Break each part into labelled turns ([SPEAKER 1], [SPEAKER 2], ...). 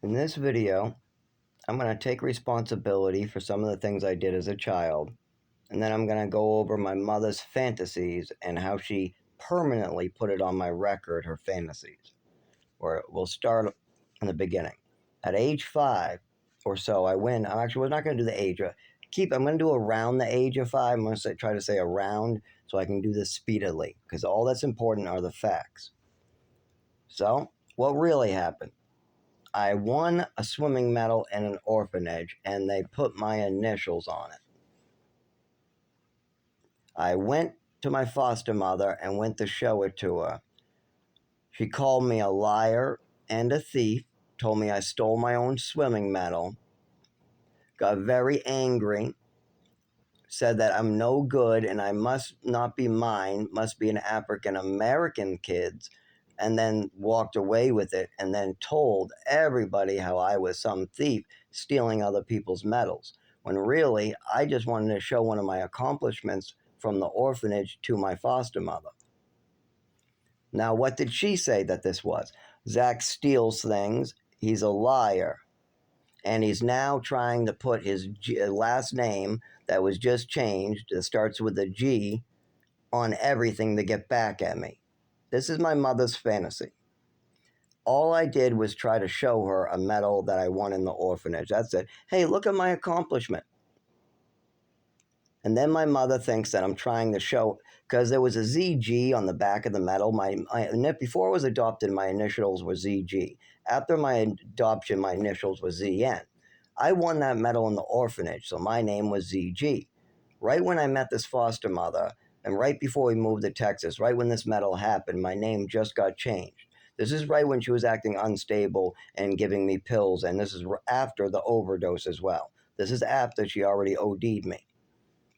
[SPEAKER 1] In this video, I'm going to take responsibility for some of the things I did as a child, and then I'm going to go over my mother's fantasies and how she permanently put it on my record, her fantasies. Or we'll start in the beginning. At age 5 or so, I'm actually we're not going to do the age. I'm going to do around the age of 5. I'm going to try to say around so I can do this speedily because all that's important are the facts. So, what really happened? I won a swimming medal in an orphanage and they put my initials on it. I went to my foster mother and went to show it to her. She called me a liar and a thief, told me I stole my own swimming medal, got very angry, said that I'm no good and I must not be mine, must be an African American kid's, and then walked away with it and then told everybody how I was some thief stealing other people's medals. When really, I just wanted to show one of my accomplishments from the orphanage to my foster mother. Now, what did she say that this was? Zach steals things. He's a liar. And he's now trying to put his last name that was just changed, that starts with a G, on everything to get back at me. This is my mother's fantasy. All I did was try to show her a medal that I won in the orphanage. That's it. Hey, look at my accomplishment. And then my mother thinks that I'm trying to show, because there was a ZG on the back of the medal. Before I was adopted, my initials were ZG. After my adoption, my initials were ZN. I won that medal in the orphanage, so my name was ZG. Right when I met this foster mother, and right before we moved to Texas, right when this medal happened, my name just got changed. This is right when she was acting unstable and giving me pills, and this is after the overdose as well. This is after she already OD'd me.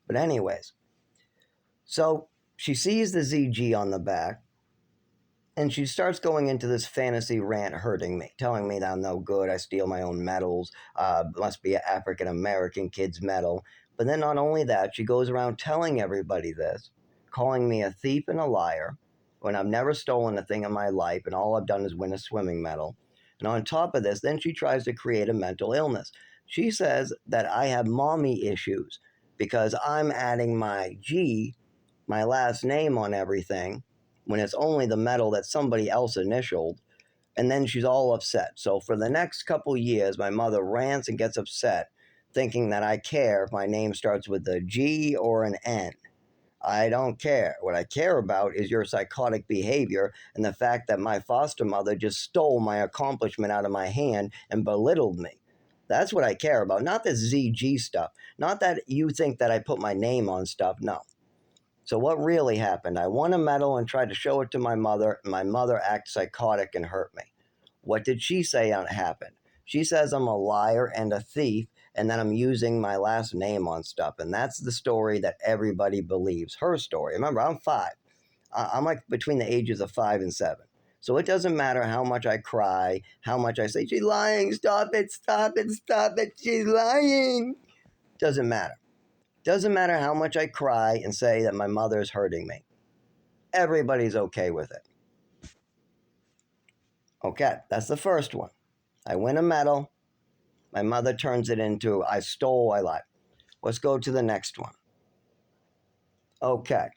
[SPEAKER 1] But anyways, so she sees the ZG on the back, and she starts going into this fantasy rant hurting me, telling me that I'm no good, I steal my own medals, must be an African American kid's medal. But then not only that, she goes around telling everybody this, calling me a thief and a liar, when I've never stolen a thing in my life, and all I've done is win a swimming medal. And on top of this, then she tries to create a mental illness. She says that I have mommy issues because I'm adding my G, my last name on everything, when it's only the medal that somebody else initialed, and then she's all upset. So for the next couple years, my mother rants and gets upset, thinking that I care if my name starts with a G or an N. I don't care. What I care about is your psychotic behavior and the fact that my foster mother just stole my accomplishment out of my hand and belittled me. That's what I care about, not this ZG stuff. Not that you think that I put my name on stuff, no. So what really happened? I won a medal and tried to show it to my mother, and my mother acted psychotic and hurt me. What did she say happened? She says I'm a liar and a thief, and that I'm using my last name on stuff. And that's the story that everybody believes, her story. Remember, I'm 5. I'm like between the ages of 5 and 7. So it doesn't matter how much I cry, how much I say, she's lying, stop it, stop it, stop it, she's lying. Doesn't matter. Doesn't matter how much I cry and say that my mother is hurting me. Everybody's okay with it. Okay, that's the first one. I win a medal. My mother turns it into I stole, I lied. Let's go to the next one. Okay.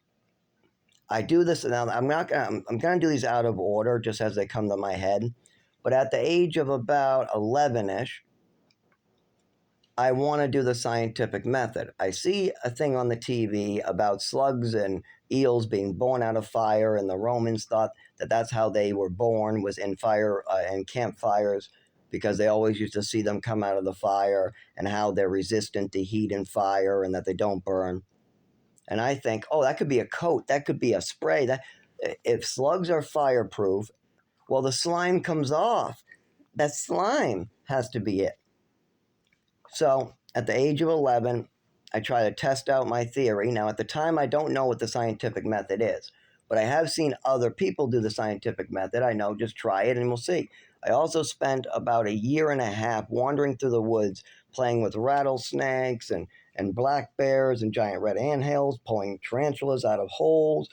[SPEAKER 1] I do this now. I'm gonna do these out of order just as they come to my head. But at the age of about 11ish, I want to do the scientific method. I see a thing on the TV about slugs and eels being born out of fire, and the Romans thought that that's how they were born, was in fire and campfires, because they always used to see them come out of the fire and how they're resistant to heat and fire and that they don't burn. And I think, oh, that could be a coat, that could be a spray. That if slugs are fireproof, well, the slime comes off. That slime has to be it. So at the age of 11, I try to test out my theory. Now, at the time, I don't know what the scientific method is, but I have seen other people do the scientific method. I know, just try it and we'll see. I also spent about a year and a half wandering through the woods, playing with rattlesnakes and black bears and giant red anthills, pulling tarantulas out of holes,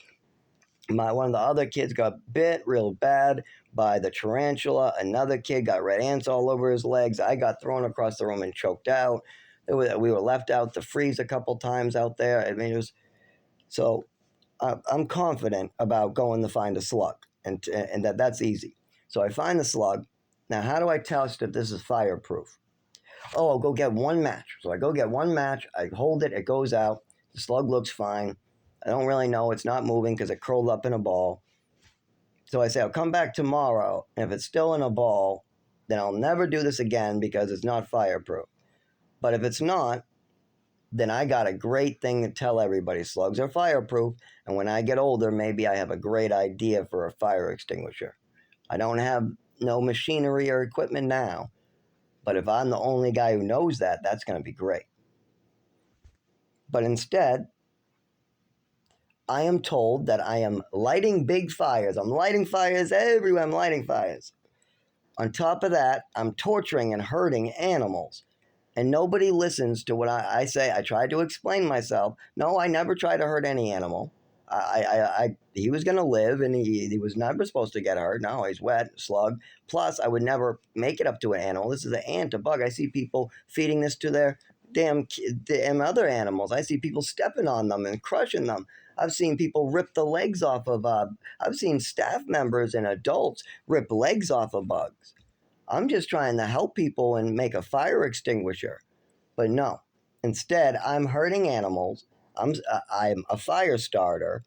[SPEAKER 1] One of the other kids got bit real bad by the tarantula. Another kid got red ants all over his legs. I got thrown across the room and choked out. We were left out to freeze a couple times out there. I mean, it was so. I'm confident about going to find a slug, and that's easy. So I find the slug. Now, how do I test if this is fireproof? Oh, I'll go get one match. So I go get one match. I hold it. It goes out. The slug looks fine. I don't really know. It's not moving because it curled up in a ball. So I say, I'll come back tomorrow. And if it's still in a ball, then I'll never do this again because it's not fireproof. But if it's not, then I got a great thing to tell everybody. Slugs are fireproof. And when I get older, maybe I have a great idea for a fire extinguisher. I don't have no machinery or equipment now. But if I'm the only guy who knows that, that's going to be great. But instead, I am told that I am lighting big fires. I'm lighting fires everywhere. I'm lighting fires. On top of that, I'm torturing and hurting animals. And nobody listens to what I say. I tried to explain myself. No, I never tried to hurt any animal. He was going to live and he was never supposed to get hurt. No, he's wet, slug. Plus, I would never make it up to an animal. This is an ant, a bug. I see people feeding this to their damn other animals. I see people stepping on them and crushing them. I've seen people rip the legs off of, I've seen staff members and adults rip legs off of bugs. I'm just trying to help people and make a fire extinguisher. But no, instead, I'm hurting animals. I'm a fire starter,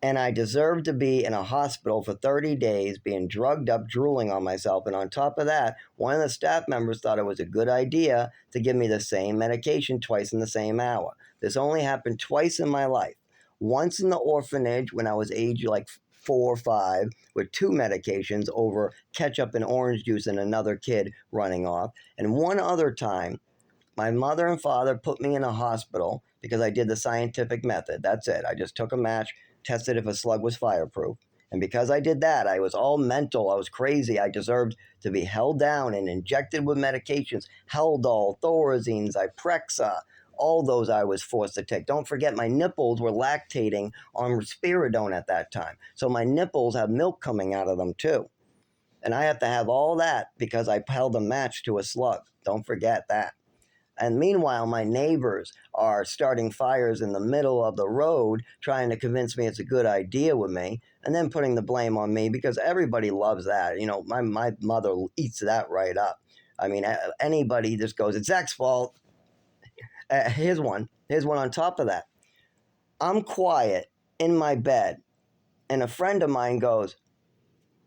[SPEAKER 1] and I deserve to be in a hospital for 30 days being drugged up, drooling on myself. And on top of that, one of the staff members thought it was a good idea to give me the same medication twice in the same hour. This only happened twice in my life. Once in the orphanage when I was age like 4 or 5 with 2 medications over ketchup and orange juice and another kid running off. And one other time, my mother and father put me in a hospital because I did the scientific method. That's it. I just took a match, tested if a slug was fireproof. And because I did that, I was all mental. I was crazy. I deserved to be held down and injected with medications, Haldol, Thorazine, Zyprexa, all those I was forced to take. Don't forget, my nipples were lactating on risperidone at that time. So my nipples have milk coming out of them too. And I have to have all that because I held a match to a slug. Don't forget that. And meanwhile, my neighbors are starting fires in the middle of the road, trying to convince me it's a good idea with me, and then putting the blame on me because everybody loves that. You know, my mother eats that right up. I mean, anybody just goes, it's Zach's fault. Here's one. Here's one on top of that. I'm quiet in my bed, and a friend of mine goes,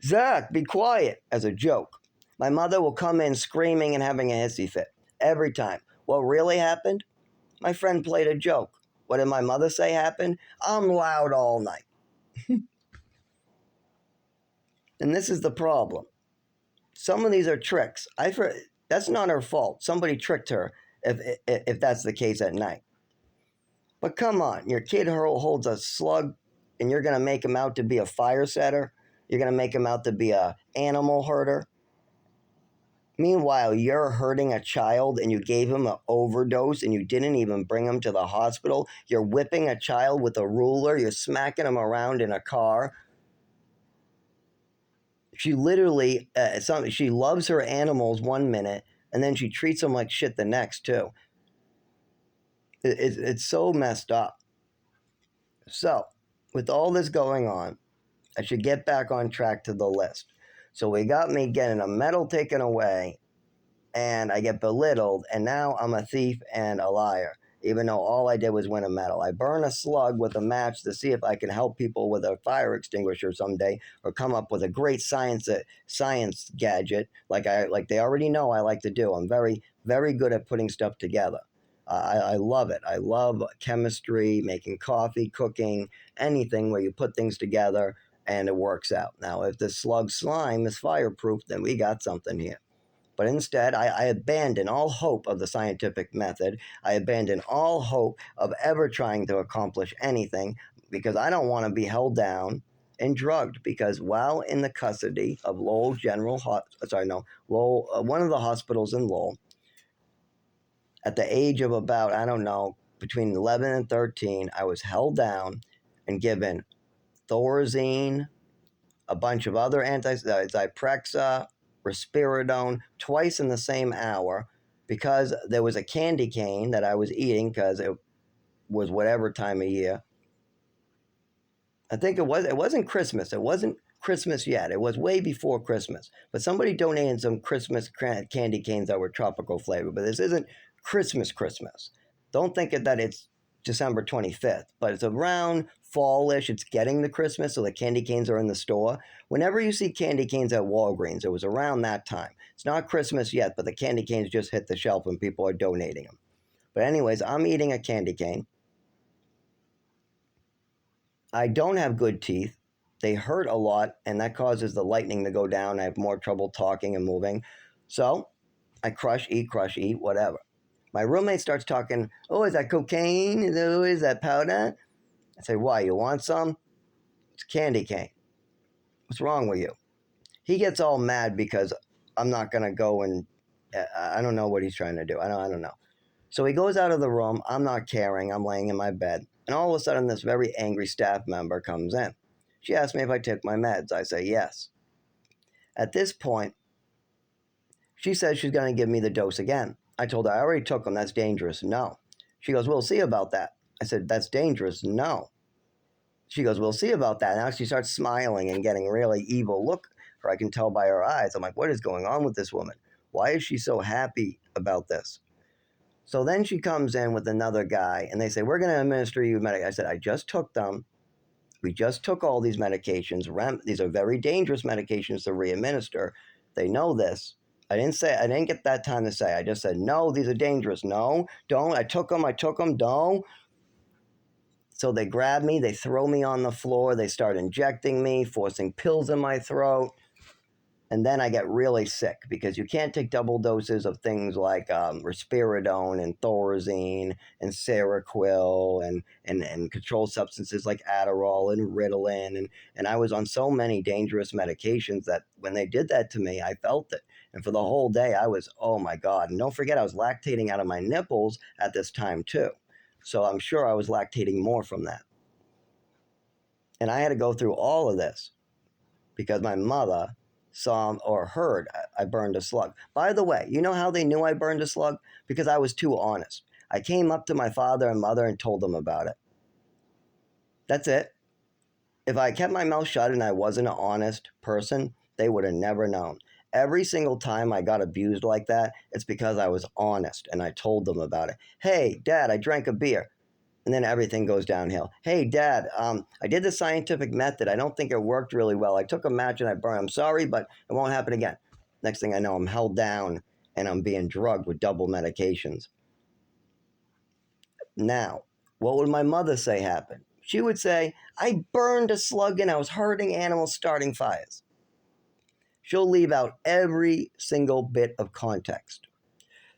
[SPEAKER 1] Zach, be quiet, as a joke. My mother will come in screaming and having a hissy fit every time. What really happened? My friend played a joke. What did my mother say happened? I'm loud all night. And this is the problem. Some of these are tricks. That's not her fault. Somebody tricked her if that's the case at night. But come on, your kid holds a slug and you're going to make him out to be a fire setter? You're going to make him out to be a animal herder? Meanwhile, you're hurting a child and you gave him an overdose and you didn't even bring him to the hospital. You're whipping a child with a ruler. You're smacking him around in a car. She literally, she loves her animals 1 minute and then she treats them like shit the next too. It's so messed up. So, with all this going on, I should get back on track to the list. So we got me getting a medal taken away, and I get belittled, and now I'm a thief and a liar, even though all I did was win a medal. I burn a slug with a match to see if I can help people with a fire extinguisher someday, or come up with a great science gadget like they already know I like to do. I'm very, very good at putting stuff together. I love it. I love chemistry, making coffee, cooking, anything where you put things together and it works out. Now, if the slug slime is fireproof, then we got something here. But instead, I abandon all hope of the scientific method. I abandon all hope of ever trying to accomplish anything because I don't want to be held down and drugged. Because while in the custody of Lowell Lowell, one of the hospitals in Lowell, at the age of about, I don't know, between 11 and 13, I was held down and given Thorazine, a bunch of other Zyprexa, risperidone, twice in the same hour, because there was a candy cane that I was eating because it was whatever time of year. I think it wasn't Christmas. It wasn't Christmas yet. It was way before Christmas. But somebody donated some Christmas candy canes that were tropical flavored. But this isn't Christmas. Don't think that it's December 25th, but it's around fallish. It's getting the Christmas, so the candy canes are in the store. Whenever you see candy canes at Walgreens, it was around that time. It's not Christmas yet, but the candy canes just hit the shelf and people are donating them. But anyways, I'm eating a candy cane. I don't have good teeth. They hurt a lot, and that causes the lightning to go down. I have more trouble talking and moving. So I crush, eat, whatever. My roommate starts talking, oh, is that cocaine? Is that powder? I say, why, you want some? It's candy cane. What's wrong with you? He gets all mad because I'm not going to go and, I don't know what he's trying to do. I don't know. So he goes out of the room. I'm not caring. I'm laying in my bed. And all of a sudden, this very angry staff member comes in. She asked me if I took my meds. I say yes. At this point, she says she's going to give me the dose again. I told her, I already took them. That's dangerous. No. She goes, we'll see about that. I said, that's dangerous. No. She goes, we'll see about that. Now she starts smiling and getting really evil look, or I can tell by her eyes. I'm like, what is going on with this woman? Why is she so happy about this? So then she comes in with another guy, and they say, we're going to administer you medication. I said, I just took them. We just took all these medications. These are very dangerous medications to re-administer. They know this. I didn't get that time to say. I just said, no, these are dangerous. No, don't. I took them, don't. So they grab me, they throw me on the floor, they start injecting me, forcing pills in my throat. And then I get really sick because you can't take double doses of things like risperidone and Thorazine and Seroquel and controlled substances like Adderall and Ritalin. And I was on so many dangerous medications that when they did that to me, I felt it. And for the whole day, I was, oh my God. And don't forget, I was lactating out of my nipples at this time too. So I'm sure I was lactating more from that. And I had to go through all of this because my mother saw or heard I burned a slug. By the way, you know how they knew I burned a slug? Because I was too honest. I came up to my father and mother and told them about it. That's it. If I kept my mouth shut and I wasn't an honest person, they would have never known. Every single time I got abused like that, it's because I was honest and I told them about it. Hey, Dad, I drank a beer. And then everything goes downhill. Hey, Dad, I did the scientific method. I don't think it worked really well. I took a match and I burned. I'm sorry, but it won't happen again. Next thing I know, I'm held down and I'm being drugged with double medications. Now, what would my mother say happened? She would say, I burned a slug and I was hurting animals starting fires. She'll leave out every single bit of context.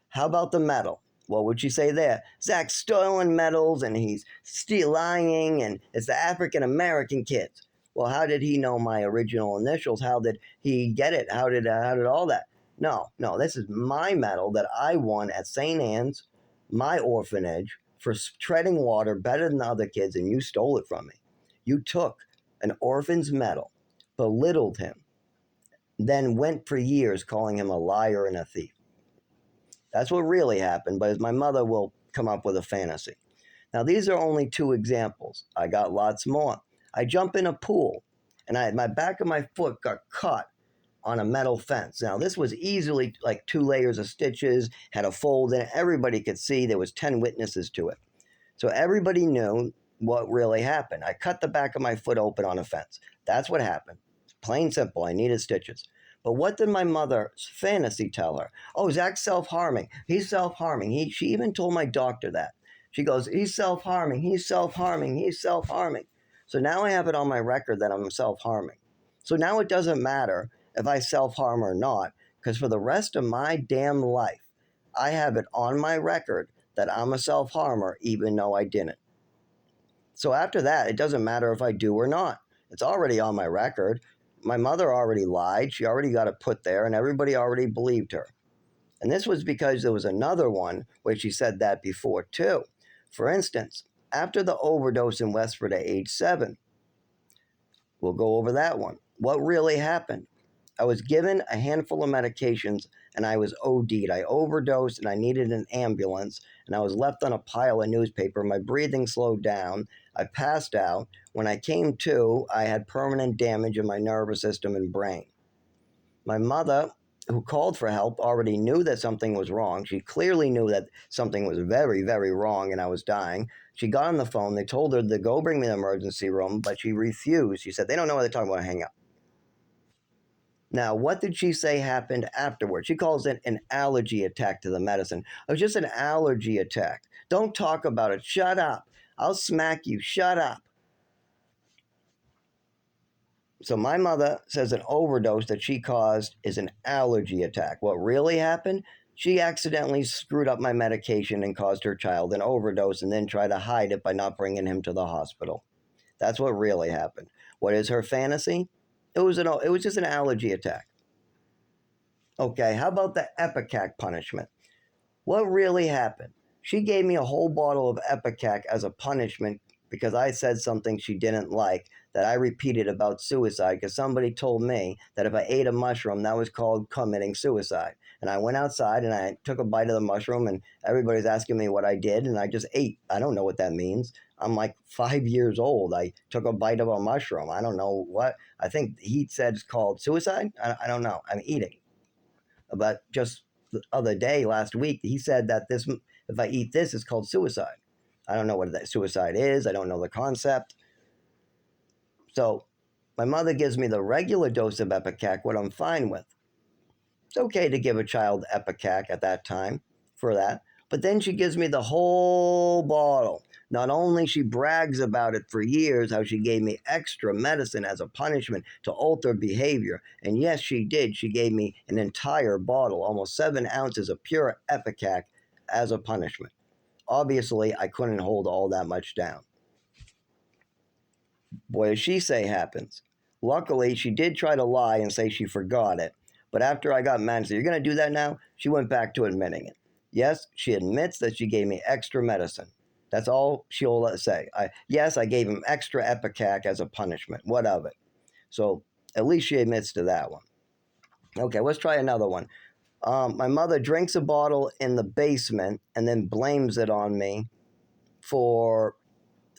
[SPEAKER 1] How about the medal? What would she say there? Zach's stolen medals and he's lying and it's the African American kids. Well, how did he know my original initials? How did he get it? How did all that? No, this is my medal that I won at St. Anne's, my orphanage, for treading water better than the other kids, and you stole it from me. You took an orphan's medal, belittled him, then went for years calling him a liar and a thief. That's what really happened, but my mother will come up with a fantasy. Now, these are only two examples. I got lots more. I jump in a pool, and my back of my foot got caught on a metal fence. Now, this was easily like 2 layers of stitches, had a fold in it. Everybody could see. There was 10 witnesses to it. So everybody knew what really happened. I cut the back of my foot open on a fence. That's what happened. Plain simple. I needed stitches. But what did my mother's fantasy tell her? Oh, Zach's self-harming. He's self-harming. She even told my doctor that. She goes, he's self-harming. He's self-harming. He's self-harming. So now I have it on my record that I'm self-harming. So now it doesn't matter if I self-harm or not, because for the rest of my damn life, I have it on my record that I'm a self-harmer, even though I didn't. So after that, it doesn't matter if I do or not. It's already on my record. My mother already lied. She already got it put there, and everybody already believed her. And this was because there was another one where she said that before, too. For instance, after the overdose in Westford at age 7, We'll go over that one. What really happened? I was given a handful of medications and I was OD'd. I overdosed and I needed an ambulance and I was left on a pile of newspaper. My breathing slowed down. I passed out. When I came to, I had permanent damage in my nervous system and brain. My mother, who called for help, already knew that something was wrong. She clearly knew that something was very, very wrong and I was dying. She got on the phone. They told her to go bring me to the emergency room, but she refused. She said, they don't know what they're talking about. Hang up. Now, what did she say happened afterwards? She calls it an allergy attack to the medicine. It was just an allergy attack. Don't talk about it. Shut up. I'll smack you. Shut up. So my mother says an overdose that she caused is an allergy attack. What really happened? She accidentally screwed up my medication and caused her child an overdose and then tried to hide it by not bringing him to the hospital. That's what really happened. What is her fantasy? It was just an allergy attack. Okay, how about the Epicac punishment? What really happened? She gave me a whole bottle of Epicac as a punishment because I said something she didn't like that I repeated about suicide because somebody told me that if I ate a mushroom, that was called committing suicide. And I went outside and I took a bite of the mushroom and everybody's asking me what I did and I just ate. I don't know what that means. I'm like 5 years old. I took a bite of a mushroom. I don't know what. I think he said it's called suicide. I don't know. I'm eating. But just the other day, last week, he said that this, if I eat this, it's called suicide. I don't know what that suicide is. I don't know the concept. So my mother gives me the regular dose of Epicac, what I'm fine with. It's okay to give a child Epicac at that time for that. But then she gives me the whole bottle. Not only she brags about it for years, how she gave me extra medicine as a punishment to alter behavior. And yes, she did. She gave me an entire bottle, almost 7 ounces of pure Epicac as a punishment. Obviously, I couldn't hold all that much down. What does she say happens? Luckily, she did try to lie and say she forgot it. But after I got mad and said, you're going to do that now? She went back to admitting it. Yes, she admits that she gave me extra medicine. That's all she'll say. Yes, I gave him extra Epicac as a punishment. What of it? So at least she admits to that one. Okay, let's try another one. My mother drinks a bottle in the basement and then blames it on me for,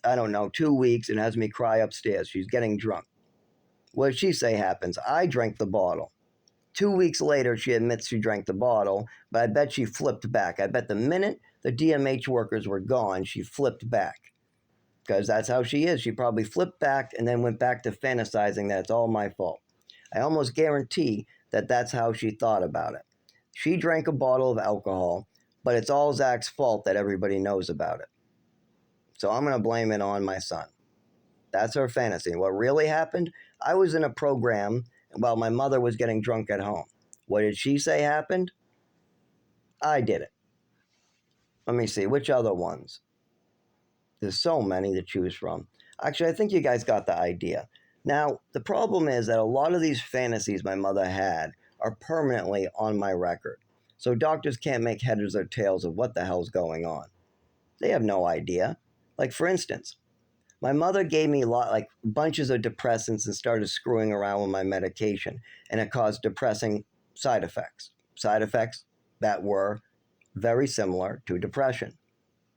[SPEAKER 1] I don't know, 2 weeks and has me cry upstairs. She's getting drunk. What did she say happens? I drank the bottle. 2 weeks later, she admits she drank the bottle, but I bet she flipped back. I bet the minute the DMH workers were gone, she flipped back. Because that's how she is. She probably flipped back and then went back to fantasizing that it's all my fault. I almost guarantee that that's how she thought about it. She drank a bottle of alcohol, but it's all Zach's fault that everybody knows about it. So I'm going to blame it on my son. That's her fantasy. What really happened? I was in a program while my mother was getting drunk at home. What did she say happened? I did it. Let me see, which other ones? There's so many to choose from. Actually, I think you guys got the idea. Now, the problem is that a lot of these fantasies my mother had are permanently on my record. So doctors can't make heads or tails of what the hell's going on. They have no idea. Like, for instance, my mother gave me like bunches of depressants and started screwing around with my medication, and it caused depressing side effects. Side effects that were very similar to depression.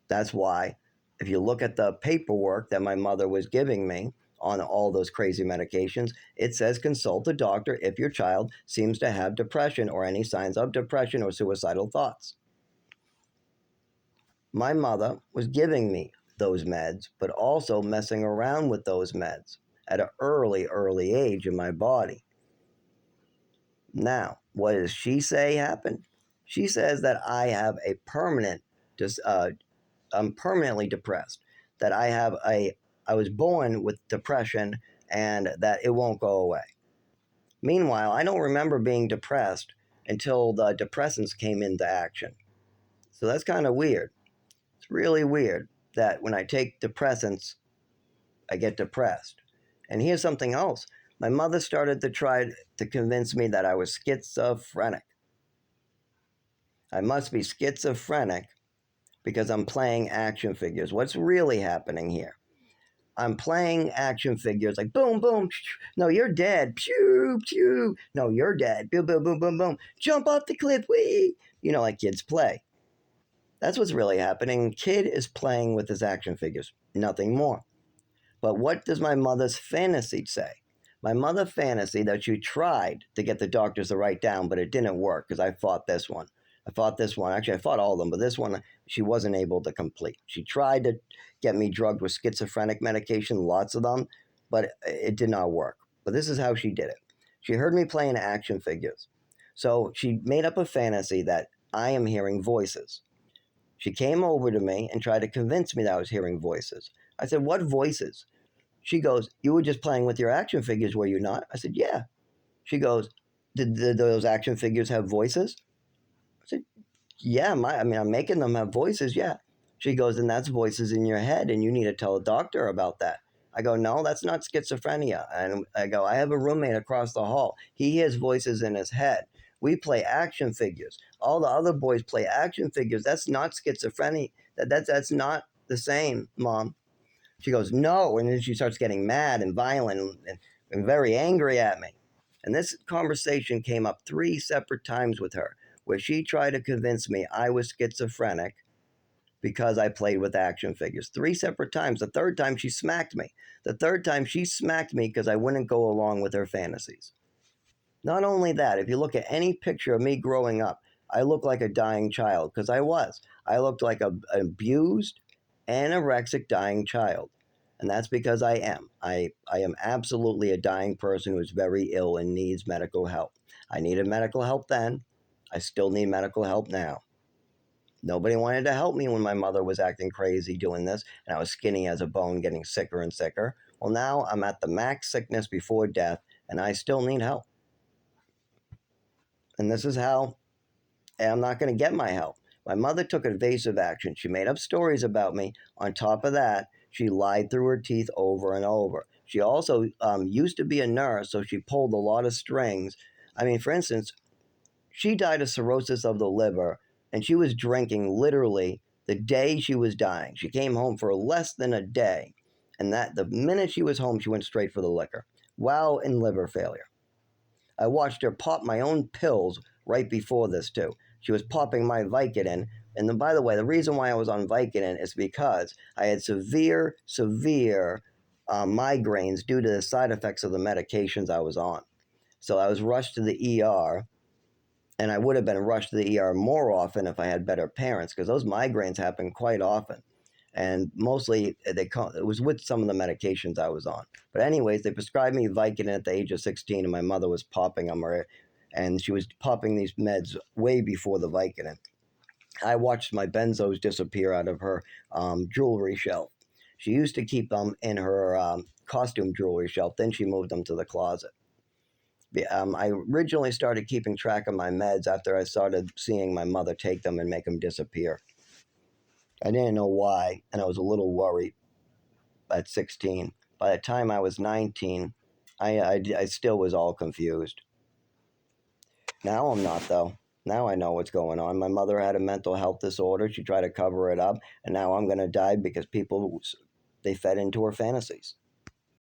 [SPEAKER 1] That's why, if you look at the paperwork that my mother was giving me on all those crazy medications, it says consult a doctor if your child seems to have depression or any signs of depression or suicidal thoughts. My mother was giving me those meds, but also messing around with those meds at an early age in my body. Now, what does she say happened? She says that I have a I'm permanently depressed, that I was born with depression and that it won't go away. Meanwhile, I don't remember being depressed until the depressants came into action. So that's kind of weird. It's really weird that when I take depressants, I get depressed. And here's something else. My mother started to try to convince me that I was schizophrenic. I must be schizophrenic because I'm playing action figures. What's really happening here? I'm playing action figures like boom, boom, no, you're dead, pew, pew, no, you're dead, boom, boom, boom, boom, boom, jump off the cliff, wee, like kids play. That's what's really happening. Kid is playing with his action figures, nothing more. But what does my mother's fantasy say? My mother fantasy that she tried to get the doctors to write down, but it didn't work because I fought this one. I fought this one. Actually, I fought all of them, but this one she wasn't able to complete. She tried to get me drugged with schizophrenic medication, lots of them, but it did not work. But this is how she did it. She heard me playing action figures. So she made up a fantasy that I am hearing voices. She came over to me and tried to convince me that I was hearing voices. I said, "What voices?" She goes, "You were just playing with your action figures, were you not?" I said, "Yeah." She goes, "Did those action figures have voices?" I said, "Yeah, I'm making them have voices, yeah." She goes, "And that's voices in your head, and you need to tell a doctor about that." I go, "No, that's not schizophrenia." And I go, "I have a roommate across the hall. He hears voices in his head. We play action figures. All the other boys play action figures. That's not schizophrenia. That's not the same, Mom." She goes, "No." And then she starts getting mad and violent and very angry at me. And this conversation came up 3 separate times with her, where she tried to convince me I was schizophrenic because I played with action figures. 3 separate times. The third time she smacked me. The third time she smacked me because I wouldn't go along with her fantasies. Not only that, if you look at any picture of me growing up, I look like a dying child because I was. I looked like an abused, anorexic, dying child. And that's because I am. I am absolutely a dying person who's very ill and needs medical help. I needed medical help then. I still need medical help now. Nobody wanted to help me when my mother was acting crazy doing this, and I was skinny as a bone, getting sicker and sicker. Well, now I'm at the max sickness before death, and I still need help. And this is how I'm not going to get my help. My mother took evasive action. She made up stories about me. On top of that, she lied through her teeth over and over. She also used to be a nurse, so she pulled a lot of strings. I mean, for instance, she died of cirrhosis of the liver, and she was drinking literally the day she was dying. She came home for less than a day, and that the minute she was home, she went straight for the liquor while in liver failure. I watched her pop my own pills right before this too. She was popping my Vicodin. And then, by the way, the reason why I was on Vicodin is because I had severe migraines due to the side effects of the medications I was on. So I was rushed to the ER, and I would have been rushed to the ER more often if I had better parents, because those migraines happen quite often. And mostly it was with some of the medications I was on. But anyways, they prescribed me Vicodin at the age of 16, and my mother was popping them, and she was popping these meds way before the Vicodin. I watched my benzos disappear out of her jewelry shelf. She used to keep them in her costume jewelry shelf. Then she moved them to the closet. I originally started keeping track of my meds after I started seeing my mother take them and make them disappear. I didn't know why, and I was a little worried at 16. By the time I was 19, I still was all confused. Now I'm not, though. Now I know what's going on. My mother had a mental health disorder. She tried to cover it up, and now I'm going to die because people, they fed into her fantasies.